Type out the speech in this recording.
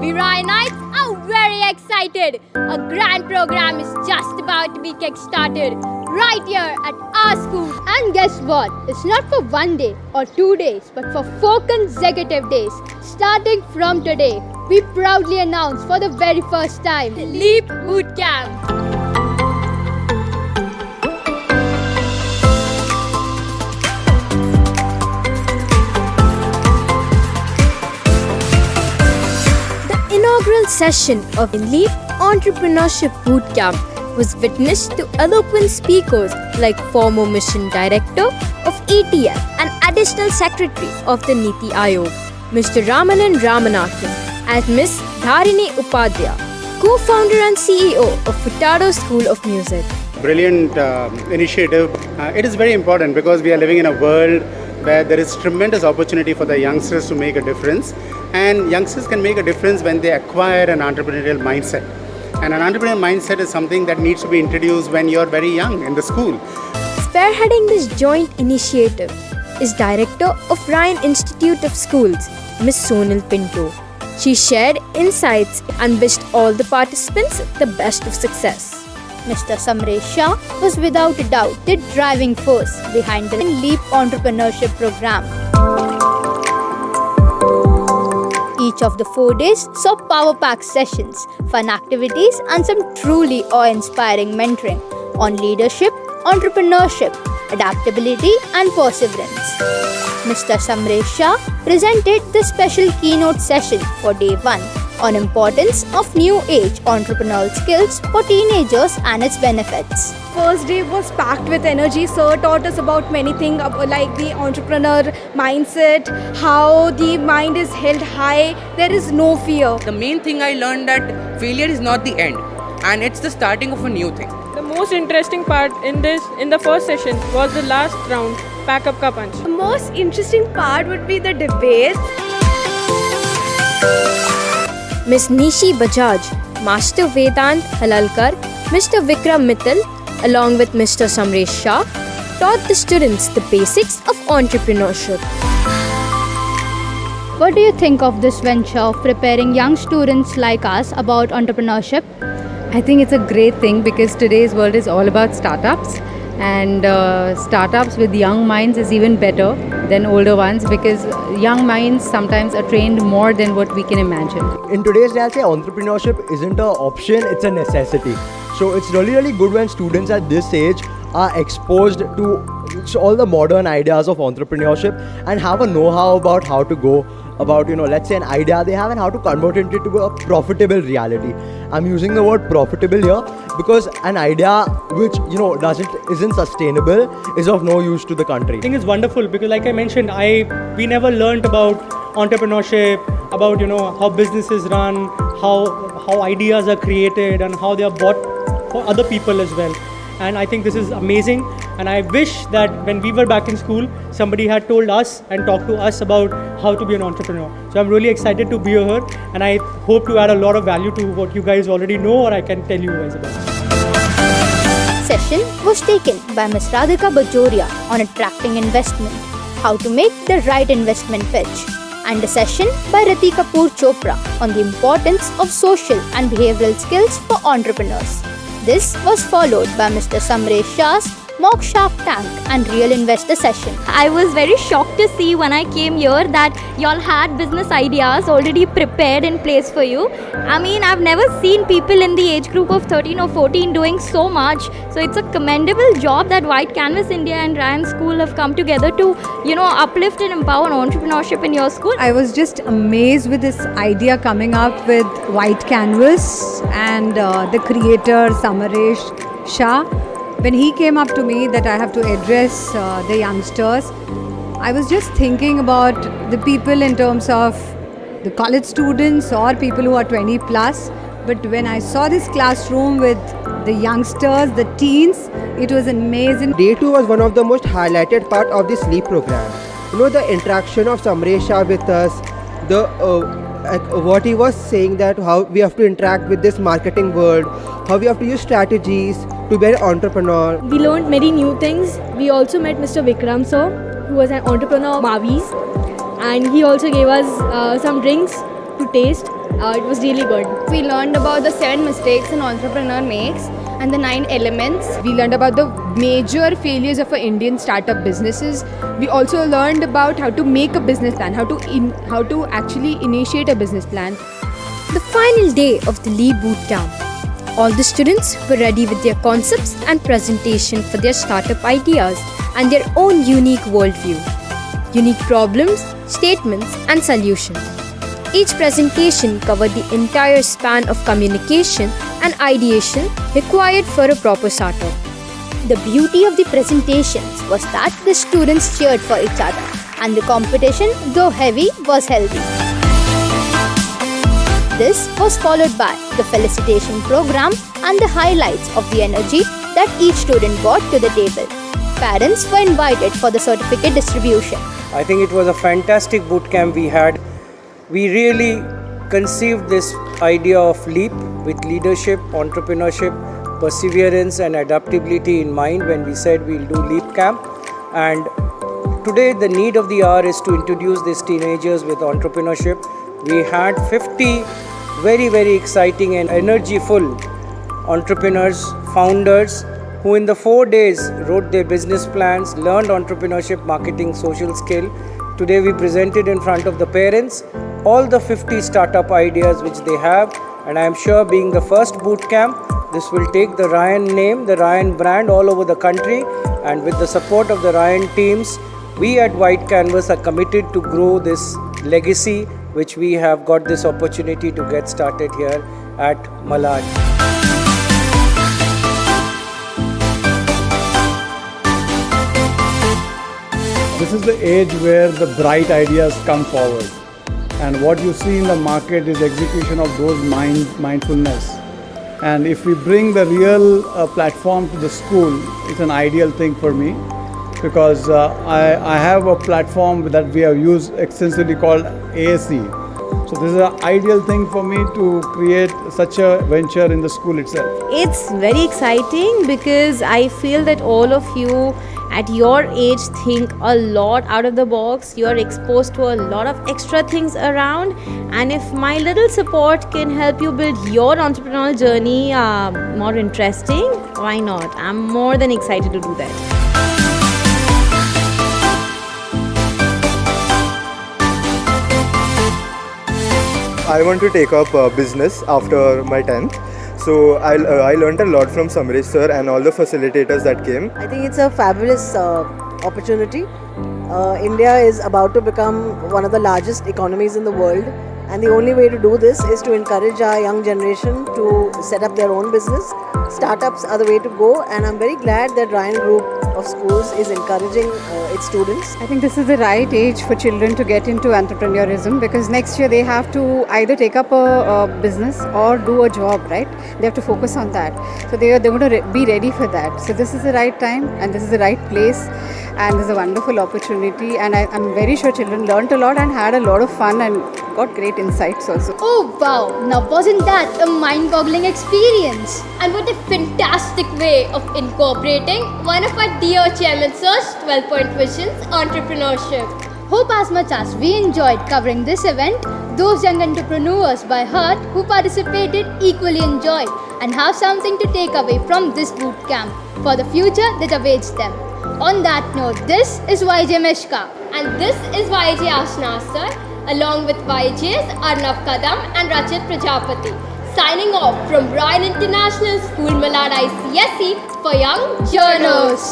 We Ryanites are very excited. A grand program is just about to be kick-started right here at our school. And guess what? It's not for 1 day or 2 days, but for 4 consecutive days. Starting from today, we proudly announce for the very first time, Leap Boot Camp. Inaugural session of Leap Entrepreneurship Bootcamp was witnessed to eloquent speakers like former Mission Director of ATL and Additional Secretary of the Niti Aayog, Mr. Ramanan Ramanathan, and Ms. Dharini Upadhyaya, co-founder and CEO of Futaro School of Music. Brilliant initiative. It is very important because we are living in a world where there is tremendous opportunity for the youngsters to make a difference, and youngsters can make a difference when they acquire an entrepreneurial mindset. And an entrepreneurial mindset is something that needs to be introduced when you're very young in the school. Spearheading this joint initiative is Director of Ryan Institute of Schools, Ms. Sonal Pinto. She shared insights and wished all the participants the best of success. Mr. Samresh Shah was without a doubt the driving force behind the Leap Entrepreneurship Program. Each of the 4 days saw power-packed sessions, fun activities and some truly awe-inspiring mentoring on leadership, entrepreneurship, adaptability and perseverance. Mr. Samresh Shah presented the special keynote session for day 1 on importance of new age entrepreneurial skills for teenagers and its benefits. First day was packed with energy. Sir taught us about many things like the entrepreneur mindset, how the mind is held high, there is no fear. The main thing I learned that failure is not the end and it's the starting of a new thing. The most interesting part in the first session was the last round, Pack Up Ka Punch. The most interesting part would be the debate. Ms. Nishi Bajaj, Master Vedant Halalkar, Mr. Vikram Mittal, along with Mr. Samresh Shah, taught the students the basics of entrepreneurship. What do you think of this venture of preparing young students like us about entrepreneurship? I think it's a great thing because today's world is all about startups, and startups with young minds is even better than older ones because young minds sometimes are trained more than what we can imagine. In today's day, I'll say entrepreneurship isn't an option, it's a necessity. So it's really good when students at this age are exposed to all the modern ideas of entrepreneurship and have a know-how about how to go about, let's say an idea they have and how to convert it into a profitable reality. I'm using the word profitable here because an idea which, isn't sustainable is of no use to the country. I think it's wonderful because like I mentioned, we never learned about entrepreneurship, about, how businesses run, how ideas are created and how they are bought for other people as well. And I think this is amazing, and I wish that when we were back in school, somebody had told us and talked to us about how to be an entrepreneur. So I'm really excited to be here, and I hope to add a lot of value to what you guys already know or I can tell you guys about. Session was taken by Ms. Radhika Bajoria on attracting investment, how to make the right investment pitch, and a session by Rati Kapoor Chopra on the importance of social and behavioral skills for entrepreneurs. This was followed by Mr. Samresh Shah's mock Shark Tank and real investor session. I was very shocked to see when I came here that y'all had business ideas already prepared in place for you. I mean, I've never seen people in the age group of 13 or 14 doing so much. So it's a commendable job that White Canvas India and Ryan School have come together to, uplift and empower entrepreneurship in your school. I was just amazed with this idea coming up with White Canvas and the creator Samresh Shah. When he came up to me that I have to address the youngsters, I was just thinking about the people in terms of the college students or people who are 20 plus. But when I saw this classroom with the youngsters, the teens, it was amazing. Day 2 was one of the most highlighted part of this LEAP program. The interaction of Samresh Shah with us, what he was saying that how we have to interact with this marketing world, how we have to use strategies to be an entrepreneur. We learned many new things. We also met Mr. Vikram sir, who was an entrepreneur of Mavis, and he also gave us some drinks to taste. It was really good. We learned about the 7 mistakes an entrepreneur makes and the 9 elements. We learned about the major failures of Indian startup businesses. We also learned about how to make a business plan, how to actually initiate a business plan. The final day of the LEAP boot camp. All the students were ready with their concepts and presentation for their startup ideas and their own unique worldview, unique problems, statements, and solutions. Each presentation covered the entire span of communication and ideation required for a proper startup. The beauty of the presentations was that the students cheered for each other and the competition, though heavy, was healthy. This was followed by the felicitation program and the highlights of the energy that each student brought to the table. Parents were invited for the certificate distribution. I think it was a fantastic boot camp we had. We really conceived this idea of LEAP with leadership, entrepreneurship, perseverance and adaptability in mind when we said we'll do LEAP camp. And today the need of the hour is to introduce these teenagers with entrepreneurship. We had 50 very, very exciting and energy-full entrepreneurs, founders, who in the 4 days wrote their business plans, learned entrepreneurship, marketing, social skill. Today we presented in front of the parents all the 50 startup ideas which they have, and I am sure being the first boot camp, this will take the Ryan name, the Ryan brand all over the country, and with the support of the Ryan teams, we at White Canvas are committed to grow this legacy which we have got this opportunity to get started here at Malad. This is the age where the bright ideas come forward, and what you see in the market is execution of those mindfulness. And if we bring the real platform to the school, it's an ideal thing for me, because I have a platform that we have used extensively called ASE. So this is an ideal thing for me to create such a venture in the school itself. It's very exciting because I feel that all of you at your age think a lot out of the box. You're exposed to a lot of extra things around, and if my little support can help you build your entrepreneurial journey more interesting, why not? I'm more than excited to do that. I want to take up business after my 10th. So I learned a lot from Samaresh sir and all the facilitators that came. I think it's a fabulous opportunity. India is about to become one of the largest economies in the world, and the only way to do this is to encourage our young generation to set up their own business. Startups are the way to go, and I'm very glad that Ryan Group of Schools is encouraging its students. I think this is the right age for children to get into entrepreneurism, because next year they have to either take up a business or do a job, right? They have to focus on that. So they're going to be ready for that. So this is the right time and this is the right place, and this is a wonderful opportunity, and I'm very sure children learnt a lot and had a lot of fun and got great insights also. Oh wow, now wasn't that a mind-boggling experience? And what a fantastic way of incorporating one of our dear Chairman Sir's 12-point visions, entrepreneurship. Hope as much as we enjoyed covering this event, those young entrepreneurs by heart who participated equally enjoyed and have something to take away from this boot camp for the future that awaits them. On that note, this is YJ Mishka. And this is YJ Ashna sir, along with YJs Arnav Kadam and Rachit Prajapati. Signing off from Ryan International School, Malad ICSE for Young Journals.